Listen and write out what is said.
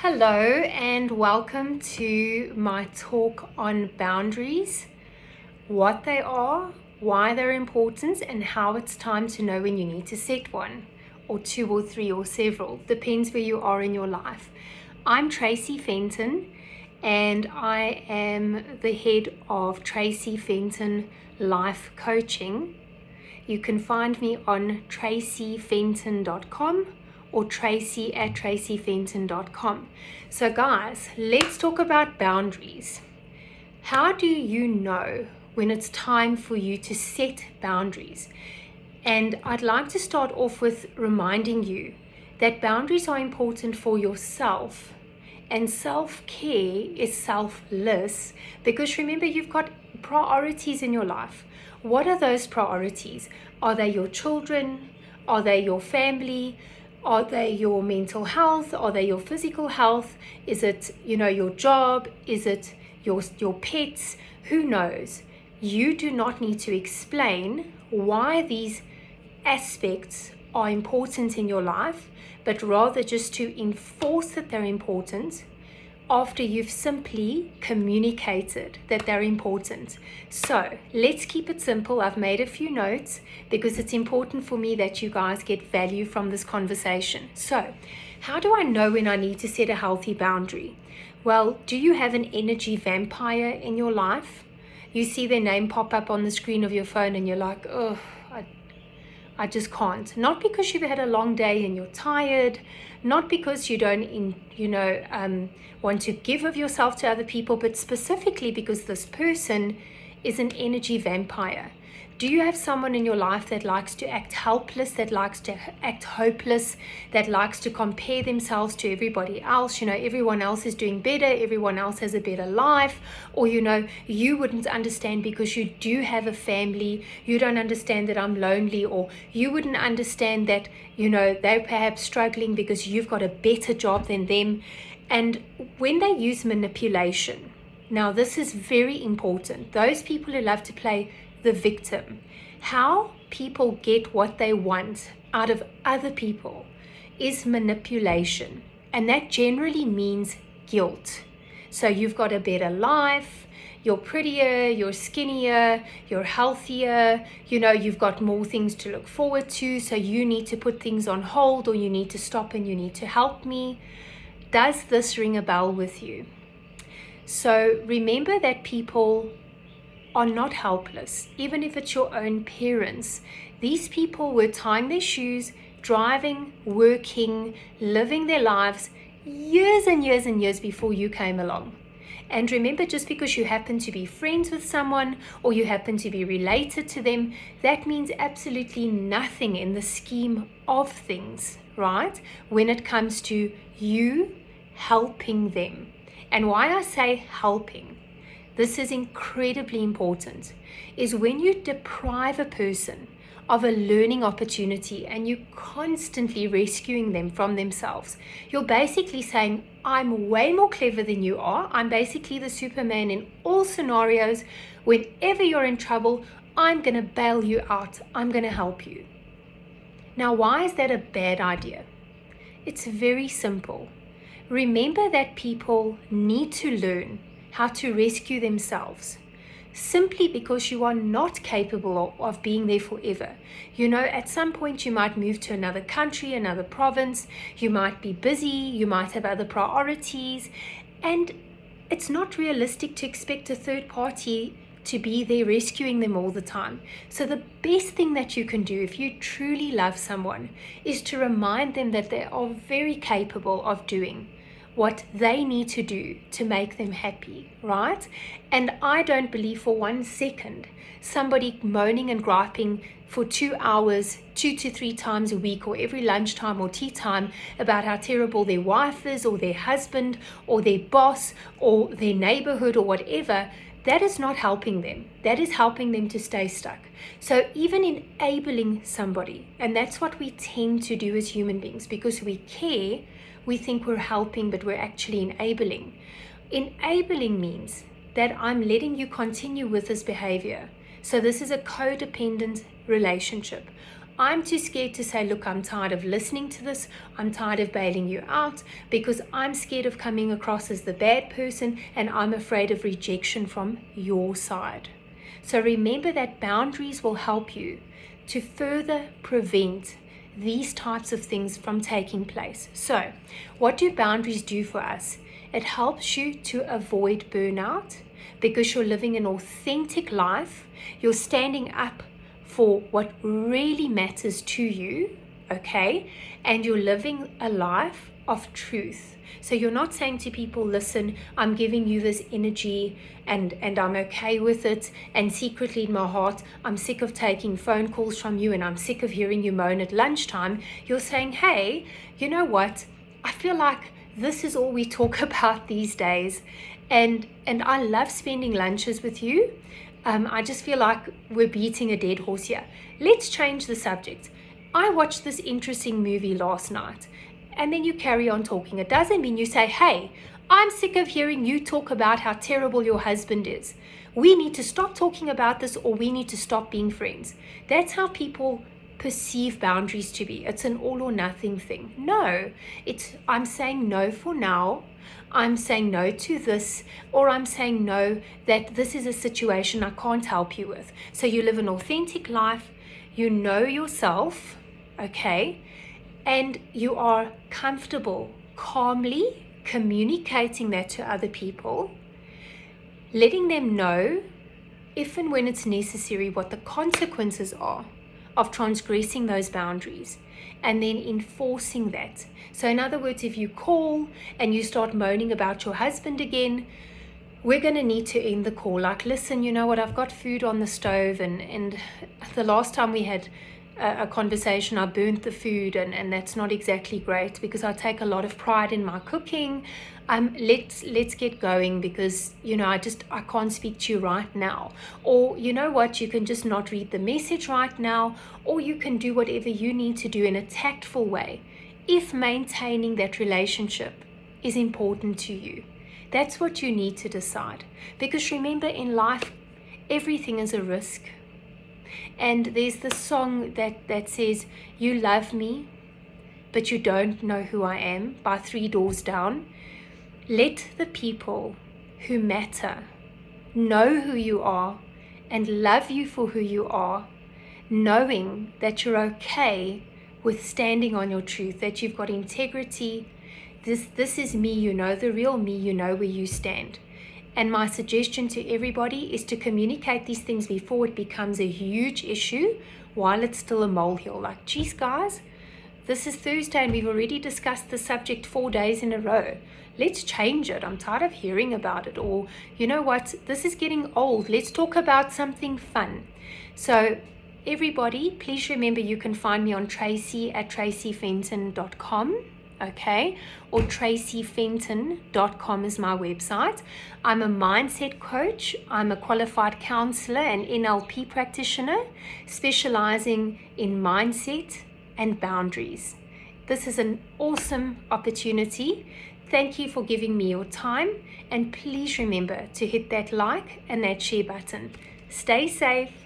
Hello and welcome to my talk on boundaries, what they are, why they're important, and how it's time to know when you need to set one, or two, or three, or several. Depends where you are in your life. I'm Tracy Fenton, and I am the head of Tracy Fenton Life Coaching. You can find me on tracyfenton.com or tracy@tracyfenton.com. So guys, let's talk about boundaries. How do you know when it's time for you to set boundaries? And I'd like to start off with reminding you that boundaries are important for yourself, and self-care is selfless, because remember, you've got priorities in your life. What are those priorities? Are they your children? Are they your family? Are they your mental health? Are they your physical health? Is it, your job? Is it your pets? Who knows? You do not need to explain why these aspects are important in your life, but rather just to enforce that they're important after you've simply communicated that they're important. So let's keep it simple. I've made a few notes because it's important for me that you guys get value from this conversation. So how do I know when I need to set a healthy boundary? Well, do you have an energy vampire in your life? You see their name pop up on the screen of your phone and you're like, oh, I just can't. Not because you've had a long day and you're tired, not because you don't, want to give of yourself to other people, but specifically because this person is an energy vampire. Do you have someone in your life that likes to act helpless, that likes to act hopeless, that likes to compare themselves to everybody else? Everyone else is doing better, everyone else has a better life, or you wouldn't understand because you do have a family, you don't understand that I'm lonely, or you wouldn't understand that, they're perhaps struggling because you've got a better job than them. And when they use manipulation, now this is very important. Those people who love to play the victim, how people get what they want out of other people is manipulation, and that generally means guilt. So you've got a better life, you're prettier, you're skinnier, you're healthier, you've got more things to look forward to, so you need to put things on hold, or you need to stop and you need to help me. Does this ring a bell with you? So remember that people are not helpless, even if it's your own parents. These people were tying their shoes, driving, working, living their lives years and years and years before you came along. And remember, just because you happen to be friends with someone or you happen to be related to them, that means absolutely nothing in the scheme of things, right? When it comes to you helping them. And why I say helping, this is incredibly important, is when you deprive a person of a learning opportunity and you're constantly rescuing them from themselves, you're basically saying, I'm way more clever than you are. I'm basically the Superman in all scenarios. Whenever you're in trouble, I'm going to bail you out. I'm going to help you. Now, why is that a bad idea? It's very simple. Remember that people need to learn how to rescue themselves, simply because you are not capable of being there forever. At some point you might move to another country, another province, you might be busy, you might have other priorities, and it's not realistic to expect a third party to be there rescuing them all the time. So the best thing that you can do if you truly love someone is to remind them that they are very capable of doing what they need to do to make them happy, right? And I don't believe for 1 second somebody moaning and griping for 2 hours, 2 to 3 times a week, or every lunchtime or tea time about how terrible their wife is, or their husband, or their boss, or their neighborhood, or whatever. That is not helping them. That is helping them to stay stuck. So even enabling somebody, and that's what we tend to do as human beings, because we care, we think we're helping, but we're actually enabling. Enabling means that I'm letting you continue with this behavior. So this is a codependent relationship. I'm too scared to say, look, I'm tired of listening to this. I'm tired of bailing you out because I'm scared of coming across as the bad person and I'm afraid of rejection from your side. So remember that boundaries will help you to further prevent these types of things from taking place. So what do boundaries do for us? It helps you to avoid burnout because you're living an authentic life. You're standing up for what really matters to you, okay? And you're living a life of truth. So you're not saying to people, listen, I'm giving you this energy and I'm okay with it. And secretly in my heart, I'm sick of taking phone calls from you and I'm sick of hearing you moan at lunchtime. You're saying, hey, you know what? I feel like this is all we talk about these days. And I love spending lunches with you. I just feel like we're beating a dead horse here. Let's change the subject. I watched this interesting movie last night. And then you carry on talking. It doesn't mean you say, hey, I'm sick of hearing you talk about how terrible your husband is. We need to stop talking about this, or we need to stop being friends. That's how people perceive boundaries to be. It's an all or nothing thing. No, I'm saying no for now. I'm saying no to this, or I'm saying no, that this is a situation I can't help you with. So you live an authentic life, you know yourself, okay, and you are comfortable, calmly communicating that to other people, letting them know if and when it's necessary what the consequences are of transgressing those boundaries, and then enforcing that. So in other words, if you call and you start moaning about your husband again, we're going to need to end the call. Like, listen, you know what, I've got food on the stove, and the last time we had a conversation, I burnt the food, and that's not exactly great because I take a lot of pride in my cooking. Let's get going because, you know, I can't speak to you right now. Or, you know what, you can just not read the message right now, or you can do whatever you need to do in a tactful way if maintaining that relationship is important to you. That's what you need to decide. Because remember, in life, everything is a risk. And there's this song that says, you love me, but you don't know who I am, by Three Doors Down. Let the people who matter know who you are and love you for who you are, knowing that you're okay with standing on your truth, that you've got integrity. This is me, you know, the real me, you know where you stand. And my suggestion to everybody is to communicate these things before it becomes a huge issue, while it's still a molehill. Like, geez, guys, this is Thursday and we've already discussed the subject 4 days in a row. Let's change it. I'm tired of hearing about it. Or, you know what, this is getting old. Let's talk about something fun. So everybody, please remember you can find me on tracy@tracyfenton.com. Okay, or tracyfenton.com is my website. I'm a mindset coach. I'm a qualified counselor and NLP practitioner specializing in mindset and boundaries. This is an awesome opportunity. Thank you for giving me your time, and please remember to hit that like and that share button. Stay safe.